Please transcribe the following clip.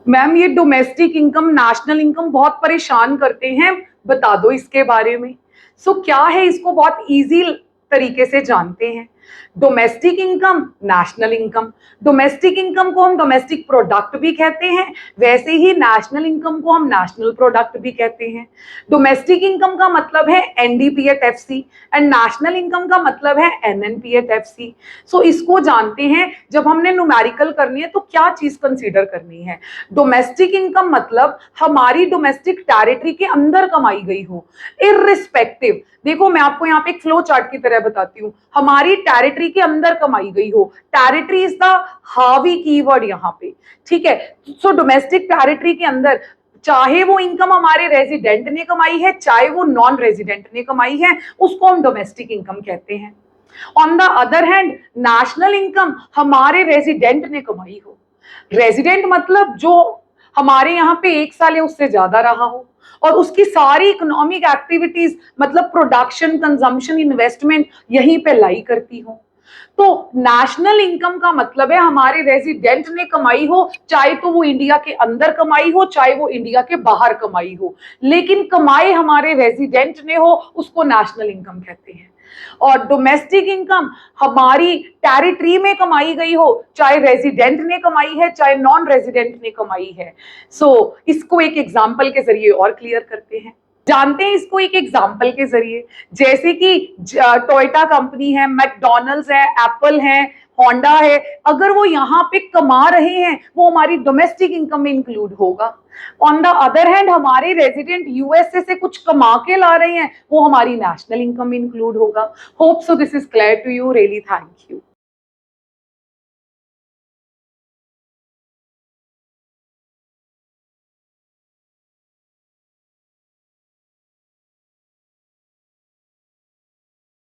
Ma'am ये domestic income national income बहुत परेशान करते हैं, बता दो इसके बारे में। क्या है, इसको बहुत इजी तरीके से जानते हैं। Domestic income, national income. Domestic income को हम डोमेस्टिक प्रोडक्ट भी कहते हैं, वैसे ही नेशनल इनकम को हम नेशनल प्रोडक्ट भी कहते हैं। डोमेस्टिक इनकम का मतलब है NDP at FC and national income का मतलब है एनएनपी एट एफसी। इसको जानते हैं, जब हमने न्यूमेरिकल करनी है तो क्या चीज कंसीडर करनी है। डोमेस्टिक इनकम मतलब हमारी डोमेस्टिक टेरिटरी के अंदर कमाई गई हो, इररिस्पेक्टिव। देखो मैं आपको यहाँ पे एक फ्लो चार्ट की तरह बताती हूँ, हमारी टेरिटरी के अंदर कमाई गई हो। टेरिटरी इज द हावी कीवर्ड यहाँ पे, ठीक है। डोमेस्टिक टेरिटरी के अंदर चाहे वो इनकम हमारे रेजिडेंट ने कमाई है, चाहे वो नॉन रेजिडेंट ने कमाई है, उसको हम डोमेस्टिक इनकम कहते हैं। On the other hand national income हमारे रेजिडेंट ने कमाई हो। रेजिडेंट मतलब जो हमारे यहाँ पे 1 साल या उससे ज्यादा रहा हो और उसकी सारी इकोनॉमिक एक्टिविटीज मतलब प्रोडक्शन, कंजम्पशन, इन्वेस्टमेंट यहीं पे लाई करती हो। तो नेशनल इनकम का मतलब है हमारे रेजिडेंट ने कमाई हो, चाहे तो वो इंडिया के अंदर कमाई हो, चाहे वो इंडिया के बाहर कमाई हो, लेकिन कमाई हमारे रेजिडेंट ने हो, उसको नेशनल इनकम कहते हैं। और डोमेस्टिक इनकम हमारी टेरिटरी में कमाई गई हो, चाहे रेजिडेंट ने कमाई है, चाहे नॉन रेजिडेंट ने कमाई है। इसको एक एग्जाम्पल के जरिए और क्लियर करते हैं, जानते हैं इसको एक एग्जाम्पल के जरिए। जैसे कि टोयोटा कंपनी है, मैकडॉनल्ड्स है, एप्पल है, होंडा है, अगर वो यहाँ पे कमा रहे हैं वो हमारी डोमेस्टिक इनकम में इंक्लूड होगा। ऑन द अदर हैंड हमारे रेजिडेंट यूएसए से कुछ कमा के ला रहे हैं, वो हमारी नेशनल इनकम में इंक्लूड होगा। Hope so this is clear to you, really thank you.